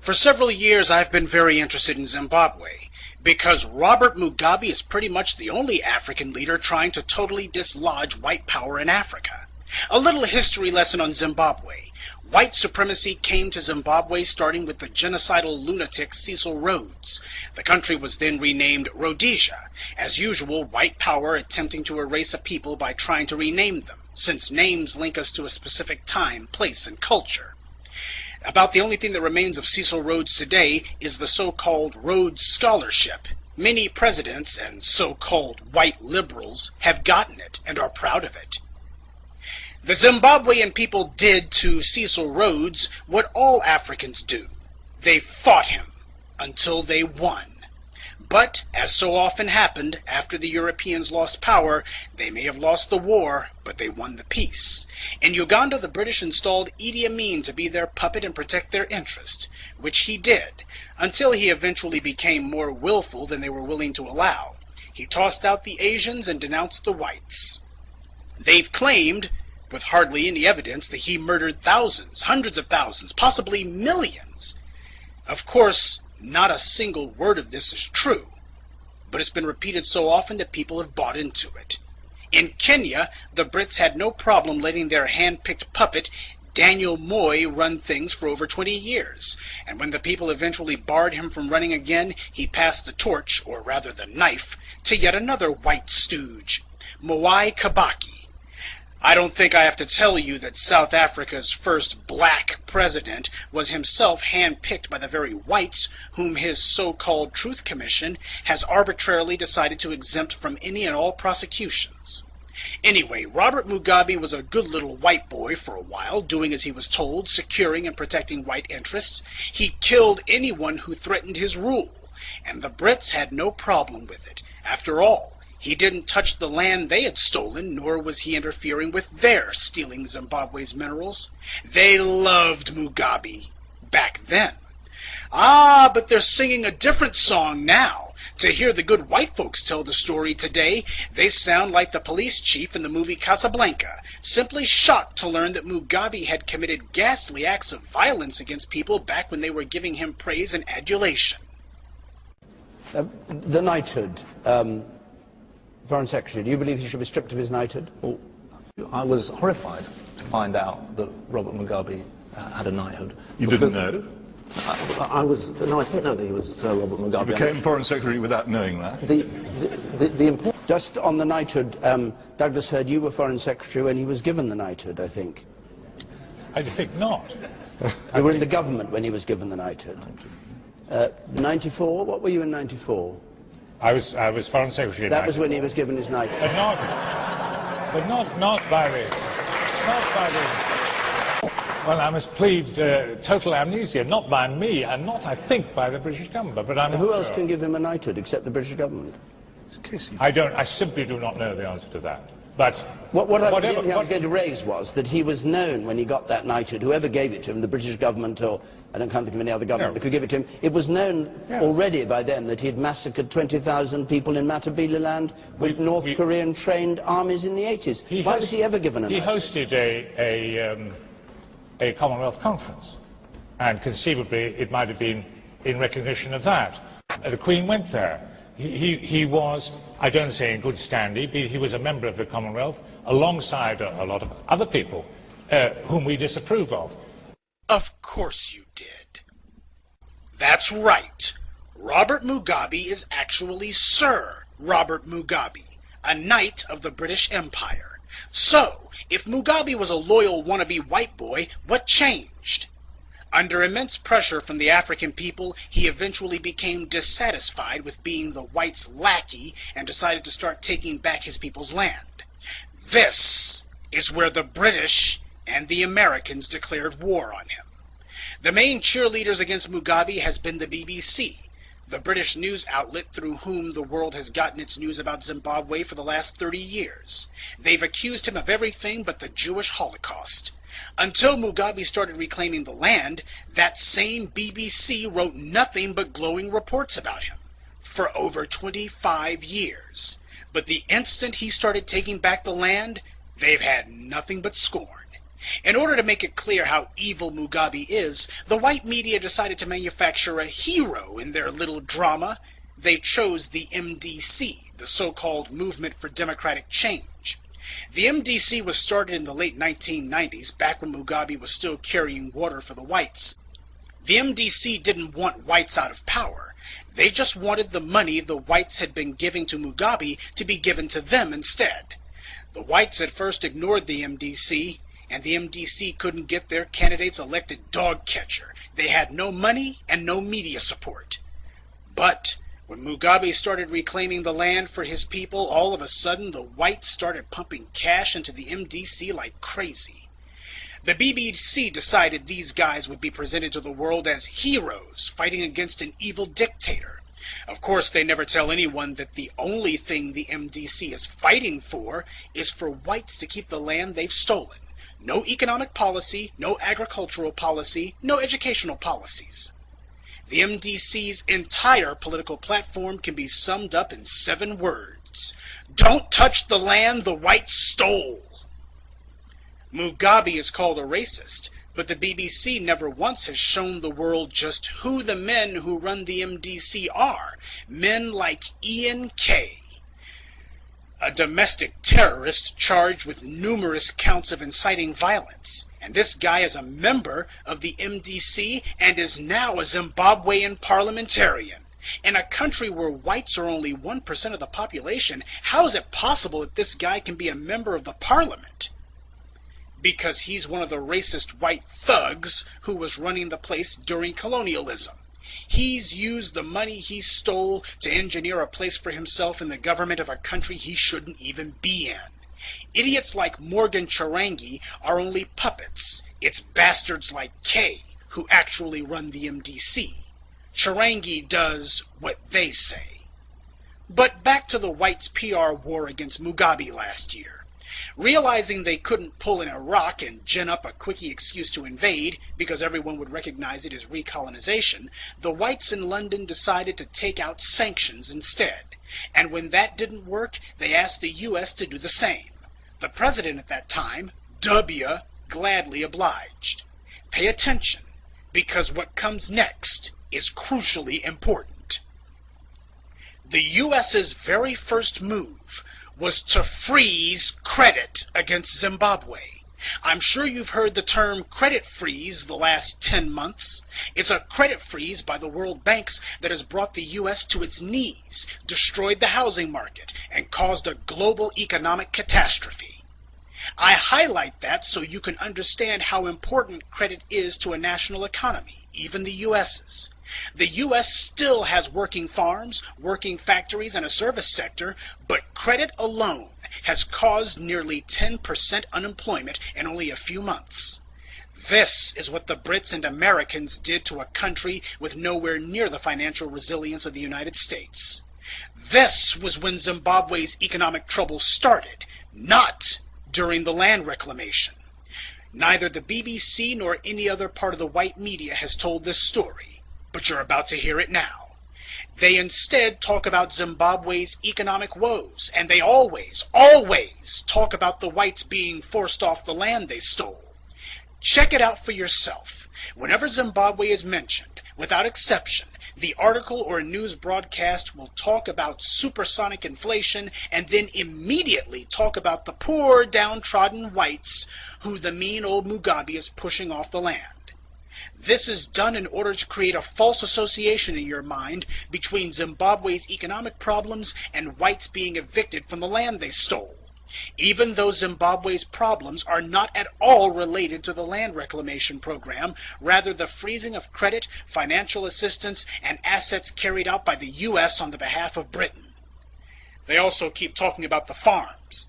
For several years I've been very interested in Zimbabwe, because Robert Mugabe is pretty much the only African leader trying to totally dislodge white power in Africa. A little history lesson on Zimbabwe. White supremacy came to Zimbabwe starting with the genocidal lunatic Cecil Rhodes. The country was then renamed Rhodesia. As usual, white power attempting to erase a people by trying to rename them, since names link us to a specific time, place, and culture. About the only thing that remains of Cecil Rhodes today is the so-called Rhodes Scholarship. Many presidents and so-called white liberals have gotten it and are proud of it. The Zimbabwean people did to Cecil Rhodes what all Africans do. They fought him until they won. But, as so often happened, after the Europeans lost power, they may have lost the war, but they won the peace. In Uganda, the British installed Idi Amin to be their puppet and protect their interest, which he did, until he eventually became more willful than they were willing to allow. He tossed out the Asians and denounced the whites. They've claimed, with hardly any evidence, that he murdered thousands, hundreds of thousands, possibly millions. Of course, not a single word of this is true, but it's been repeated so often that people have bought into it. In Kenya, the Brits had no problem letting their hand-picked puppet, Daniel Moi, run things for over 20 years, and when the people eventually barred him from running again, he passed the torch, or rather the knife, to yet another white stooge, Mwai Kibaki. I don't think I have to tell you that South Africa's first black president was himself handpicked by the very whites whom his so-called Truth Commission has arbitrarily decided to exempt from any and all prosecutions. Anyway, Robert Mugabe was a good little white boy for a while, doing as he was told, securing and protecting white interests. He killed anyone who threatened his rule, and the Brits had no problem with it. After all, he didn't touch the land they had stolen, nor was he interfering with their stealing Zimbabwe's minerals. They loved Mugabe back then. Ah, but they're singing a different song now. To hear the good white folks tell the story today, they sound like the police chief in the movie Casablanca, simply shocked to learn that Mugabe had committed ghastly acts of violence against people back when they were giving him praise and adulation. The knighthood. Foreign Secretary, do you believe he should be stripped of his knighthood? Well, I was horrified to find out that Robert Mugabe had a knighthood. You didn't know? I didn't know that he was Sir Robert Mugabe. You became Foreign Secretary without knowing that? The important... Just on the knighthood, Douglas heard you were Foreign Secretary when he was given the knighthood, I think. I think not. You were in the government when he was given the knighthood. 94? What were you in 94? I was Foreign Secretary. That was when he was given his knighthood. But not by the. Well, I must plead total amnesia, not by me, and not, I think, by the British government. But who else can give him a knighthood except the British government? I simply do not know the answer to that. But what I was going to raise was that he was known when he got that knighthood, whoever gave it to him, the British government or I can't think of any other government that could give it to him, it was known already by then that he'd massacred 20,000 people in Matabeleland with North Korean trained armies in the 80s. Why was he ever given a knighthood? He hosted a Commonwealth conference, and conceivably it might have been in recognition of that. The Queen went there. He was, I don't say in good standing, but he was a member of the Commonwealth alongside a lot of other people whom we disapprove of. Of course you did. That's right. Robert Mugabe is actually Sir Robert Mugabe, a knight of the British Empire. So, if Mugabe was a loyal wannabe white boy, what changed? Under immense pressure from the African people, he eventually became dissatisfied with being the whites' lackey and decided to start taking back his people's land. This is where the British and the Americans declared war on him. The main cheerleaders against Mugabe has been the BBC, the British news outlet through whom the world has gotten its news about Zimbabwe for the last 30 years. They've accused him of everything but the Jewish Holocaust. Until Mugabe started reclaiming the land, that same BBC wrote nothing but glowing reports about him for over 25 years. But the instant he started taking back the land, they've had nothing but scorn. In order to make it clear how evil Mugabe is, the white media decided to manufacture a hero in their little drama. They chose the MDC, the so-called Movement for Democratic Change. The MDC was started in the late 1990s, back when Mugabe was still carrying water for the whites. The MDC didn't want whites out of power. They just wanted the money the whites had been giving to Mugabe to be given to them instead. The whites at first ignored the MDC, and the MDC couldn't get their candidates elected dog catcher. They had no money and no media support. But when Mugabe started reclaiming the land for his people, all of a sudden the whites started pumping cash into the MDC like crazy. The BBC decided these guys would be presented to the world as heroes fighting against an evil dictator. Of course, they never tell anyone that the only thing the MDC is fighting for is for whites to keep the land they've stolen. No economic policy, no agricultural policy, no educational policies. The MDC's entire political platform can be summed up in 7 words. Don't touch the land the whites stole. Mugabe is called a racist, but the BBC never once has shown the world just who the men who run the MDC are. Men like Ian Kay, a domestic terrorist charged with numerous counts of inciting violence. And this guy is a member of the MDC and is now a Zimbabwean parliamentarian. In a country where whites are only 1% of the population, how is it possible that this guy can be a member of the parliament? Because he's one of the racist white thugs who was running the place during colonialism. He's used the money he stole to engineer a place for himself in the government of a country he shouldn't even be in. Idiots like Morgan Chirangi are only puppets. It's bastards like Kay who actually run the MDC. Chirangi does what they say. But back to the whites' PR war against Mugabe last year. Realizing they couldn't pull in Iraq and gin up a quickie excuse to invade, because everyone would recognize it as recolonization, the whites in London decided to take out sanctions instead. And when that didn't work, they asked the US to do the same. The president at that time, W, gladly obliged. Pay attention, because what comes next is crucially important. The US's very first move was to freeze credit against Zimbabwe. I'm sure you've heard the term credit freeze the last 10 months. It's a credit freeze by the World Banks that has brought the U.S. to its knees, destroyed the housing market, and caused a global economic catastrophe. I highlight that so you can understand how important credit is to a national economy, even the U.S.'s. The U.S. still has working farms, working factories, and a service sector, but credit alone has caused nearly 10% unemployment in only a few months. This is what the Brits and Americans did to a country with nowhere near the financial resilience of the United States. This was when Zimbabwe's economic troubles started, not during the land reclamation. Neither the BBC nor any other part of the white media has told this story. But you're about to hear it now. They instead talk about Zimbabwe's economic woes, and they always talk about the whites being forced off the land they stole. Check it out for yourself. Whenever Zimbabwe is mentioned, without exception, the article or news broadcast will talk about supersonic inflation and then immediately talk about the poor, downtrodden whites who the mean old Mugabe is pushing off the land. This is done in order to create a false association in your mind between Zimbabwe's economic problems and whites being evicted from the land they stole, even though Zimbabwe's problems are not at all related to the land reclamation program, rather the freezing of credit, financial assistance, and assets carried out by the U.S. on the behalf of Britain. They also keep talking about the farms,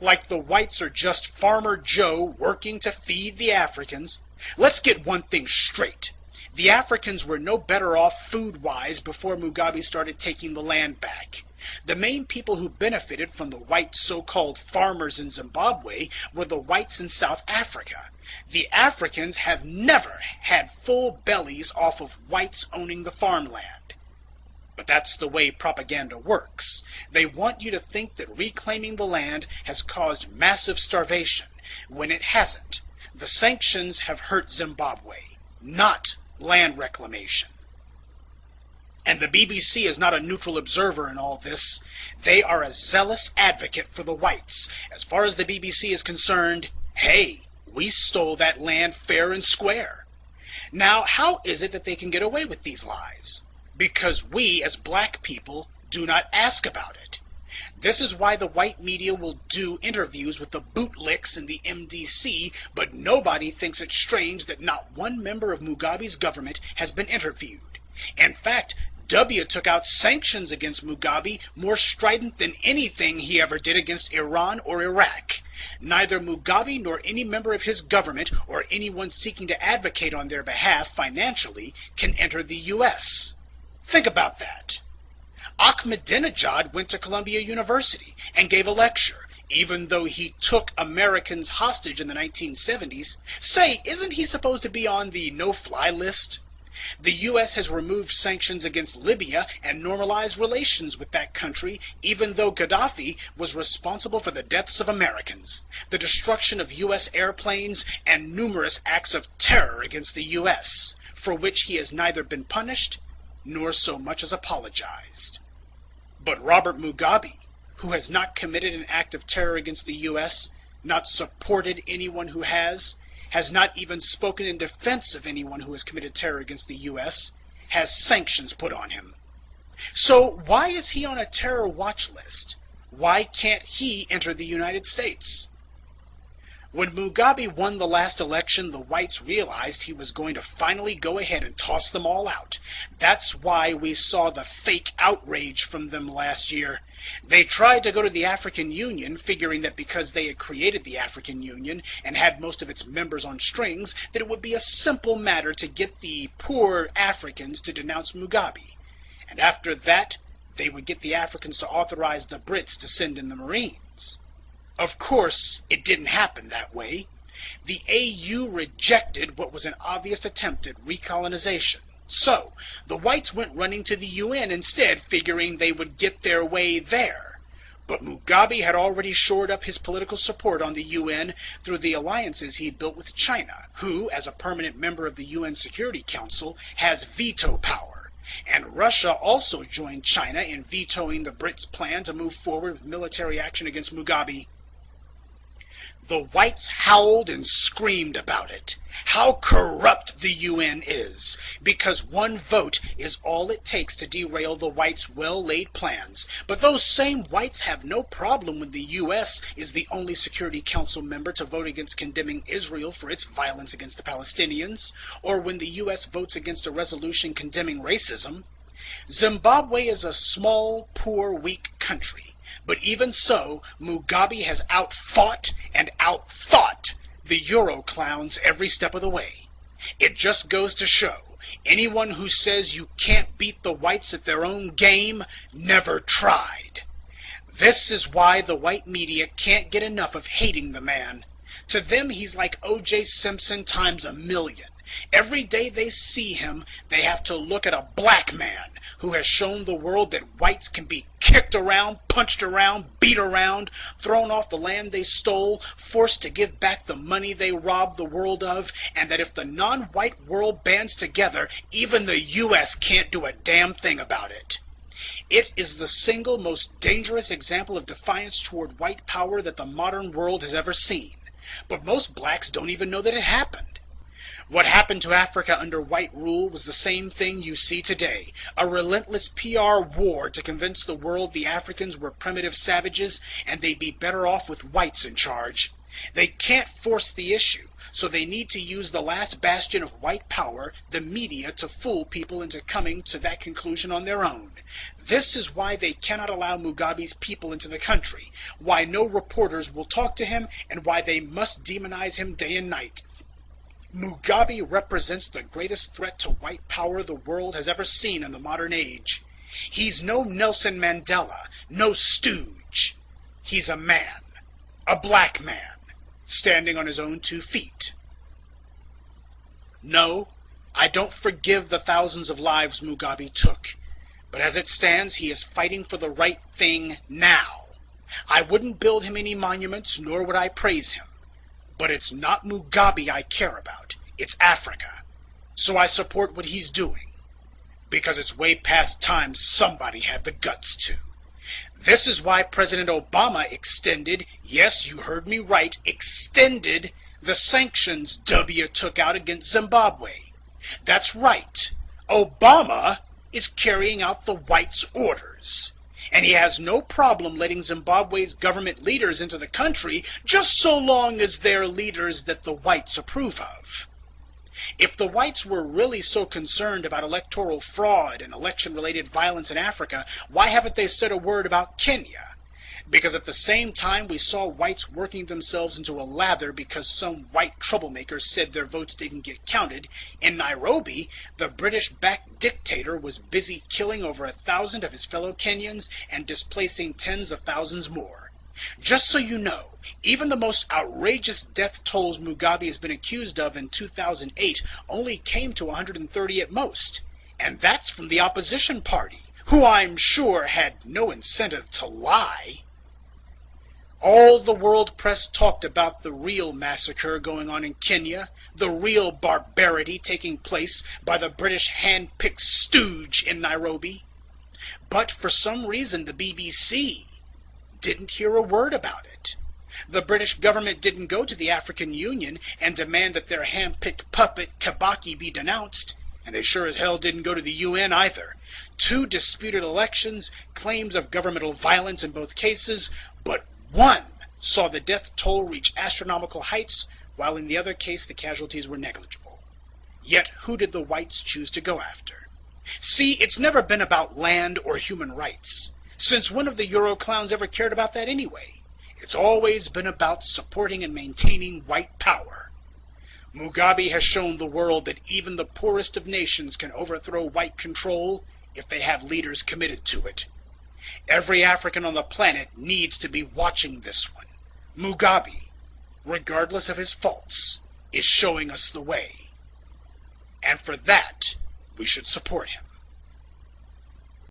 like the whites are just Farmer Joe working to feed the Africans. Let's get one thing straight. The Africans were no better off food-wise before Mugabe started taking the land back. The main people who benefited from the white so-called farmers in Zimbabwe were the whites in South Africa. The Africans have never had full bellies off of whites owning the farmland. But that's the way propaganda works. They want you to think that reclaiming the land has caused massive starvation, when it hasn't. The sanctions have hurt Zimbabwe, not land reclamation. And the BBC is not a neutral observer in all this. They are a zealous advocate for the whites. As far as the BBC is concerned, hey, we stole that land fair and square. Now, how is it that they can get away with these lies? Because we, as black people, do not ask about it. This is why the white media will do interviews with the bootlicks in the MDC, but nobody thinks it strange that not one member of Mugabe's government has been interviewed. In fact, W took out sanctions against Mugabe more strident than anything he ever did against Iran or Iraq. Neither Mugabe nor any member of his government or anyone seeking to advocate on their behalf financially can enter the U.S. Think about that. Ahmadinejad went to Columbia University and gave a lecture, even though he took Americans hostage in the 1970s. Say, isn't he supposed to be on the no-fly list? The U.S. has removed sanctions against Libya and normalized relations with that country, even though Gaddafi was responsible for the deaths of Americans, the destruction of U.S. airplanes, and numerous acts of terror against the U.S., for which he has neither been punished nor so much as apologized. But Robert Mugabe, who has not committed an act of terror against the U.S., not supported anyone who has not even spoken in defense of anyone who has committed terror against the U.S., has sanctions put on him. So why is he on a terror watch list? Why can't he enter the United States? When Mugabe won the last election, the whites realized he was going to finally go ahead and toss them all out. That's why we saw the fake outrage from them last year. They tried to go to the African Union, figuring that because they had created the African Union and had most of its members on strings, that it would be a simple matter to get the poor Africans to denounce Mugabe. And after that, they would get the Africans to authorize the Brits to send in the Marines. Of course, it didn't happen that way. The AU rejected what was an obvious attempt at recolonization. So, the whites went running to the UN instead, figuring they would get their way there. But Mugabe had already shored up his political support on the UN through the alliances he built with China, who, as a permanent member of the UN Security Council, has veto power. And Russia also joined China in vetoing the Brits' plan to move forward with military action against Mugabe. The whites howled and screamed about it. How corrupt the UN is, because one vote is all it takes to derail the whites' well-laid plans. But those same whites have no problem when the US is the only Security Council member to vote against condemning Israel for its violence against the Palestinians, or when the US votes against a resolution condemning racism. Zimbabwe is a small, poor, weak country. But even so, Mugabe has outfought and outthought the Euro clowns every step of the way. It just goes to show, anyone who says you can't beat the whites at their own game never tried. This is why the white media can't get enough of hating the man. To them, he's like O.J. Simpson times 1,000,000. Every day they see him, they have to look at a black man who has shown the world that whites can be kicked around, punched around, beat around, thrown off the land they stole, forced to give back the money they robbed the world of, and that if the non-white world bands together, even the U.S. can't do a damn thing about it. It is the single most dangerous example of defiance toward white power that the modern world has ever seen. But most blacks don't even know that it happened. What happened to Africa under white rule was the same thing you see today, a relentless PR war to convince the world the Africans were primitive savages and they'd be better off with whites in charge. They can't force the issue, so they need to use the last bastion of white power, the media, to fool people into coming to that conclusion on their own. This is why they cannot allow Mugabe's people into the country, why no reporters will talk to him, and why they must demonize him day and night. Mugabe represents the greatest threat to white power the world has ever seen in the modern age. He's no Nelson Mandela, no stooge. He's a man, a black man, standing on his own 2 feet. No, I don't forgive the thousands of lives Mugabe took, But as it stands, he is fighting for the right thing now. I wouldn't build him any monuments, nor would I praise him. But it's not Mugabe I care about. It's Africa. So I support what he's doing. Because it's way past time somebody had the guts to. This is why President Obama extended, yes, you heard me right, extended the sanctions W took out against Zimbabwe. That's right. Obama is carrying out the whites' orders. And he has no problem letting Zimbabwe's government leaders into the country just so long as they're leaders that the whites approve of. If the whites were really so concerned about electoral fraud and election-related violence in Africa, why haven't they said a word about Kenya? Because at the same time we saw whites working themselves into a lather because some white troublemakers said their votes didn't get counted, in Nairobi, the British-backed dictator was busy killing over 1,000 of his fellow Kenyans and displacing tens of thousands more. Just so you know, even the most outrageous death tolls Mugabe has been accused of in 2008 only came to 130 at most. And that's from the opposition party, who I'm sure had no incentive to lie. All the world press talked about the real massacre going on in Kenya, the real barbarity taking place by the British hand-picked stooge in Nairobi. But for some reason the BBC didn't hear a word about it. The British government didn't go to the African Union and demand that their hand-picked puppet Kibaki be denounced, and they sure as hell didn't go to the UN either. 2 disputed elections, claims of governmental violence in both cases, but one saw the death toll reach astronomical heights, while in the other case the casualties were negligible. Yet who did the whites choose to go after? See, it's never been about land or human rights. Since when have the Euro clowns ever cared about that anyway? It's always been about supporting and maintaining white power. Mugabe has shown the world that even the poorest of nations can overthrow white control if they have leaders committed to it. Every African on the planet needs to be watching this one. Mugabe, regardless of his faults, is showing us the way. And for that, we should support him.